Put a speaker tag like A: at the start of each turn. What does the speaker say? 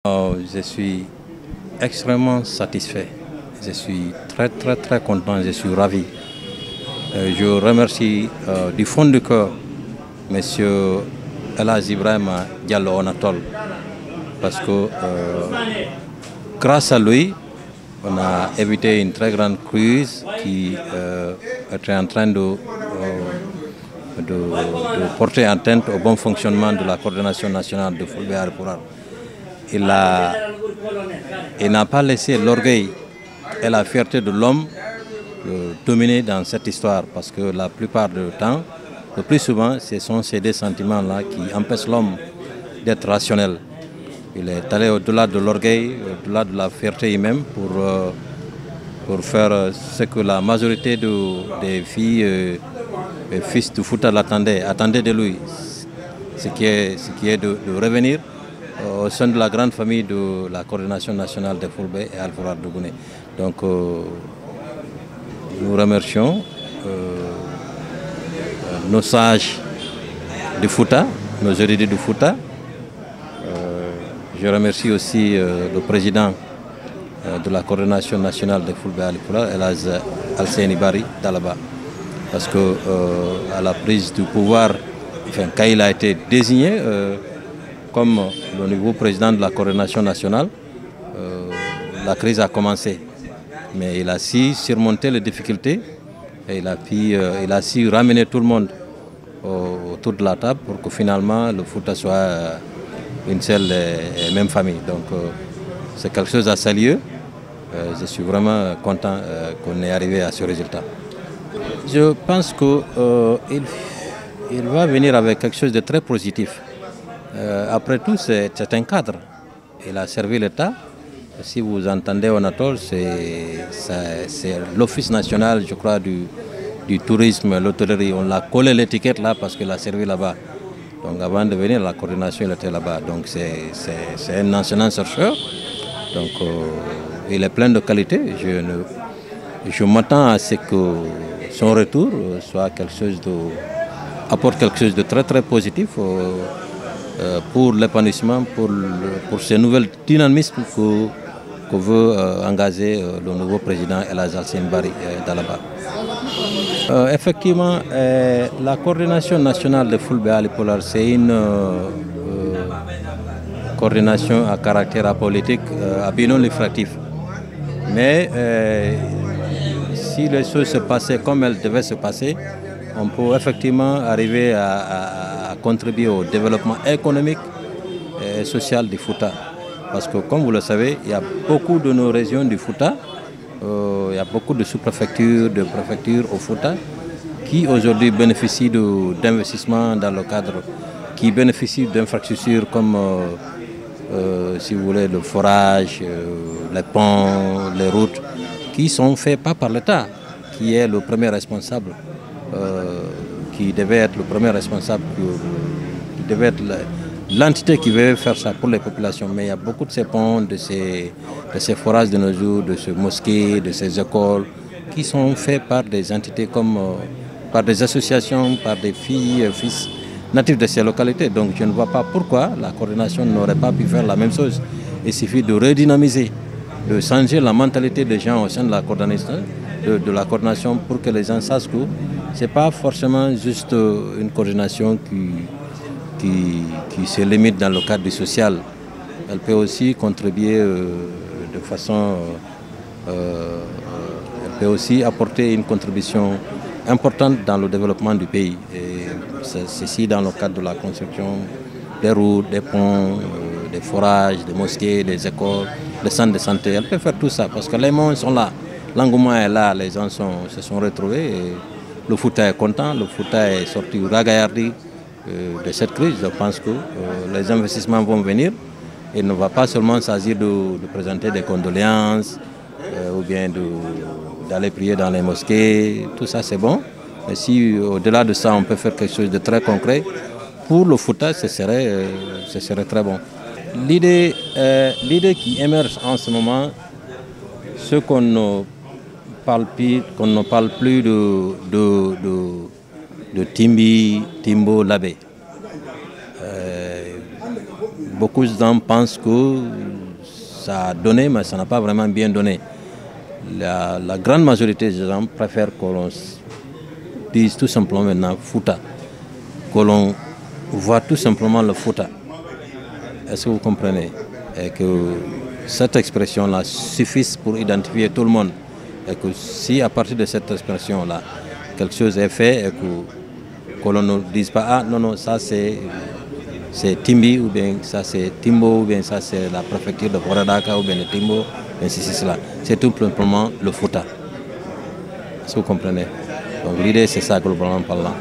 A: Je suis extrêmement satisfait. Je suis très content, je suis ravi. Je remercie du fond du cœur M. Elhadji Ibrahima Diallo Onatol parce que grâce à lui, on a évité une très grande crise qui était en train de porter atteinte au bon fonctionnement de la coordination nationale de Fulbe Alpulaar. Il n'a pas laissé l'orgueil et la fierté de l'homme dominer dans cette histoire parce que la plupart du temps, le plus souvent, ce sont ces deux sentiments-là qui empêchent l'homme d'être rationnel. Il est allé au-delà de l'orgueil, au-delà de la fierté humaine pour faire ce que la majorité des filles et fils du Fouta attendaient de lui, ce qui est de revenir au sein de la grande famille de la coordination nationale de Fulbe et Alpulaar Dugune. Donc nous remercions nos sages du Fouta, nos érudits du Fouta. Je remercie aussi le président de la coordination nationale de Fulbe et Alpulaar, Elhadji Alseyni Barry Dalaba, parce que à la prise du pouvoir, enfin, quand il a été désigné comme le nouveau président de la coordination nationale, la crise a commencé. Mais il a su surmonter les difficultés et il a su ramener tout le monde autour de la table pour que finalement le Fouta soit une seule et même famille. Donc c'est quelque chose à saluer. Je suis vraiment content qu'on ait arrivé à ce résultat. Je pense qu'il va venir avec quelque chose de très positif. Après tout, c'est un cadre. Il a servi l'État. Si vous entendez Onatol, c'est l'Office national, je crois, du tourisme, l'hôtellerie. On l'a collé l'étiquette là parce qu'il a servi là-bas. Donc avant de venir, la coordination, il était là-bas. Donc c'est un enseignant chercheur. Donc il est plein de qualités. Je m'attends à ce que son retour soit apporte quelque chose de très positif pour l'épanouissement, pour ce nouvel dynamisme que veut engager le nouveau président Elhadji Alseyni Barry Dalaba. Effectivement, la coordination nationale de Fulbe et Alpulaar, c'est une coordination à caractère apolitique, à but non lucratif. Mais si les choses se passaient comme elles devaient se passer, on peut effectivement arriver à contribuer au développement économique et social du Fouta. Parce que comme vous le savez, il y a beaucoup de nos régions du Fouta, il y a beaucoup de sous-préfectures, de préfectures au Fouta qui aujourd'hui bénéficient d'investissements dans le cadre, qui bénéficient d'infrastructures comme, si vous voulez, le forage, les ponts, les routes, qui sont faits pas par l'État, qui est le premier responsable. Qui devait être le premier responsable, qui devait être l'entité qui devait faire ça pour les populations. Mais il y a beaucoup de ces ponts, de ces forages de nos jours, de ces mosquées, de ces écoles, qui sont faits par des entités comme, par des associations, par des filles et fils natifs de ces localités. Donc je ne vois pas pourquoi la coordination n'aurait pas pu faire la même chose. Il suffit de redynamiser, de changer la mentalité des gens au sein de la coordination, pour que les gens sachent que ce n'est pas forcément juste une coordination qui se limite dans le cadre du social. Elle peut aussi contribuer de façon... elle peut aussi apporter une contribution importante dans le développement du pays. Et ceci dans le cadre de la construction des routes, des ponts, des forages, des mosquées, des écoles, des centres de santé. Elle peut faire tout ça parce que les moyens sont là. L'engouement est là, les gens se sont retrouvés. Et le Fouta est content, le Fouta est sorti ragaillardi de cette crise. Je pense que les investissements vont venir. Il ne va pas seulement s'agir de présenter des condoléances ou bien d'aller prier dans les mosquées. Tout ça, c'est bon. Mais si au-delà de ça, on peut faire quelque chose de très concret, pour le Fouta, ce serait très bon. L'idée qui émerge en ce moment, ce qu'on ne parle plus de Timbo Labé. beaucoup de gens pensent que ça a donné, mais ça n'a pas vraiment bien donné. La grande majorité des gens préfèrent que l'on dise tout simplement maintenant Fouta, que l'on voit tout simplement le Fouta. Est-ce que vous comprenez? Et que cette expression-là suffise pour identifier tout le monde. Et que si à partir de cette expression-là, quelque chose est fait et que l'on ne dise pas ah non, non, ça c'est Timbi, ou bien ça c'est Timbo, ou bien ça c'est la préfecture de Foradaka, ou bien le Timbo, ainsi c'est cela. C'est tout simplement le Fouta. Est-ce que vous comprenez? Donc l'idée c'est ça globalement parlant.